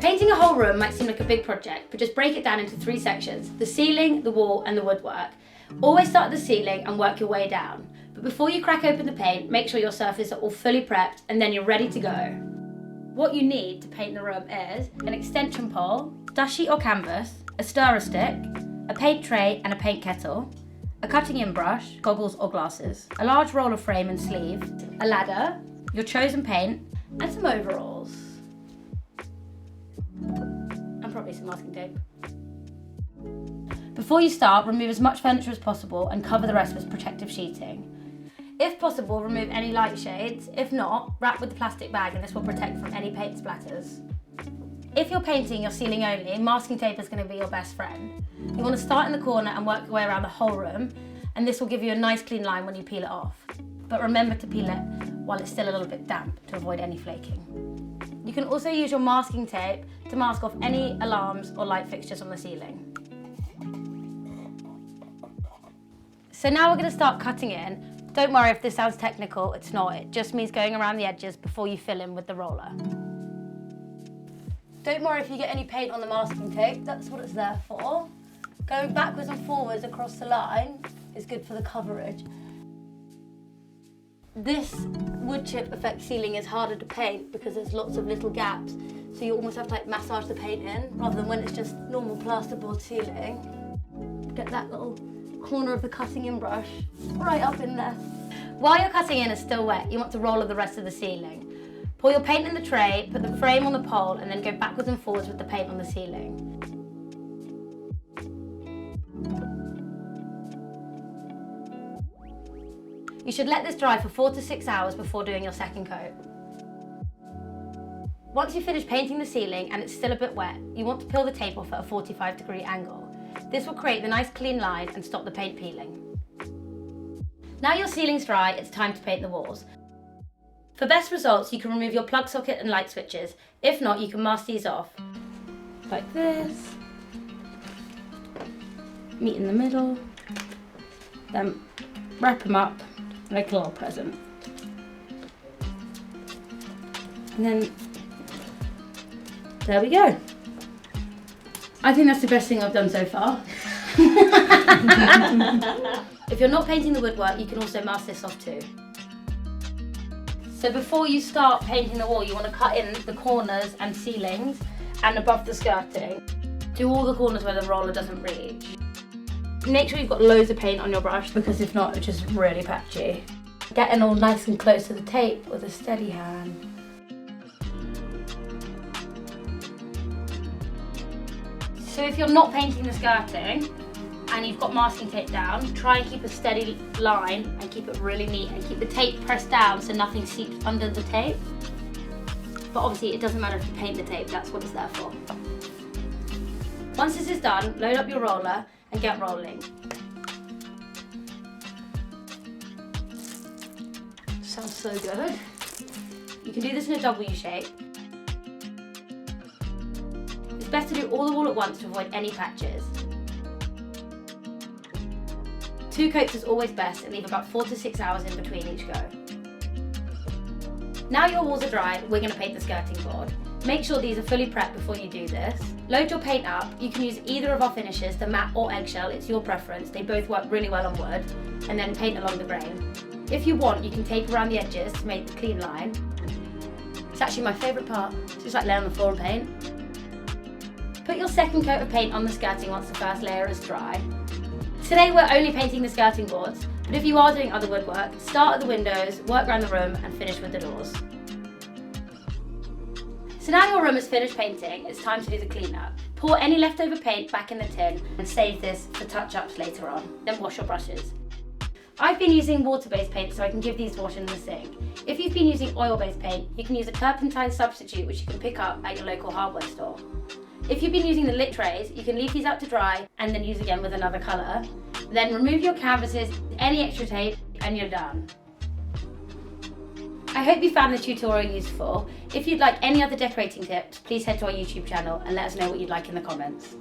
Painting a whole room might seem like a big project, but just break it down into 3 sections: the ceiling, the wall, and the woodwork. Always start at the ceiling and work your way down. But before you crack open the paint, make sure your surfaces are all fully prepped and then you're ready to go. What you need to paint the room is an extension pole, dust sheet or canvas, a stirrer stick, a paint tray and a paint kettle, a cutting in brush, goggles or glasses, a large roller frame and sleeve, a ladder, your chosen paint, and some overalls. And probably some masking tape. Before you start, remove as much furniture as possible and cover the rest with protective sheeting. If possible, remove any light shades. If not, wrap with the plastic bag and this will protect from any paint splatters. If you're painting your ceiling only, masking tape is going to be your best friend. You want to start in the corner and work your way around the whole room, and this will give you a nice clean line when you peel it off. But remember to peel it while it's still a little bit damp to avoid any flaking. You can also use your masking tape to mask off any alarms or light fixtures on the ceiling. So now we're going to start cutting in. Don't worry if this sounds technical, it's not. It just means going around the edges before you fill in with the roller. Don't worry if you get any paint on the masking tape, that's what it's there for. Going backwards and forwards across the line is good for the coverage. This wood chip effect ceiling is harder to paint because there's lots of little gaps, so you almost have to massage the paint in rather than when it's just normal plasterboard ceiling. Get that little corner of the cutting in brush right up in there. While your cutting in is still wet, you want to roller the rest of the ceiling. Pour your paint in the tray, put the frame on the pole, and then go backwards and forwards with the paint on the ceiling. You should let this dry for 4 to 6 hours before doing your second coat. Once you've finished painting the ceiling and it's still a bit wet, you want to peel the tape off at a 45-degree angle. This will create the nice clean line and stop the paint peeling. Now your ceiling's dry, it's time to paint the walls. For best results, you can remove your plug socket and light switches. If not, you can mask these off. Like this. Meet in the middle. Then wrap them up like a little present. And then, there we go. I think that's the best thing I've done so far. If you're not painting the woodwork, you can also mask this off too. So before you start painting the wall, you want to cut in the corners and ceilings and above the skirting. Do all the corners where the roller doesn't reach. Make sure you've got loads of paint on your brush because if not, it's just really patchy. Getting all nice and close to the tape with a steady hand. So if you're not painting the skirting and you've got masking tape down, try and keep a steady line and keep it really neat and keep the tape pressed down so nothing seeps under the tape. But obviously it doesn't matter if you paint the tape, that's what it's there for. Once this is done, load up your roller and get rolling. Sounds so good. You can do this in a W shape. It's best to do all the wall at once to avoid any patches. 2 coats is always best and leave about 4 to 6 hours in between each go. Now your walls are dry, we're going to paint the skirting board. Make sure these are fully prepped before you do this. Load your paint up. You can use either of our finishes, the matte or eggshell, it's your preference. They both work really well on wood. And then paint along the grain. If you want, you can tape around the edges to make the clean line. It's actually my favourite part. It's just like laying on the floor and paint. Put your second coat of paint on the skirting once the first layer is dry. Today we're only painting the skirting boards, but if you are doing other woodwork, start at the windows, work around the room and finish with the doors. So now your room is finished painting, it's time to do the cleanup. Pour any leftover paint back in the tin and save this for touch-ups later on, then wash your brushes. I've been using water-based paint so I can give these a wash in the sink. If you've been using oil-based paint, you can use a turpentine substitute which you can pick up at your local hardware store. If you've been using the lit trays, you can leave these out to dry and then use again with another colour. Then remove your canvases, any extra tape, and you're done. I hope you found the tutorial useful. If you'd like any other decorating tips, please head to our YouTube channel and let us know what you'd like in the comments.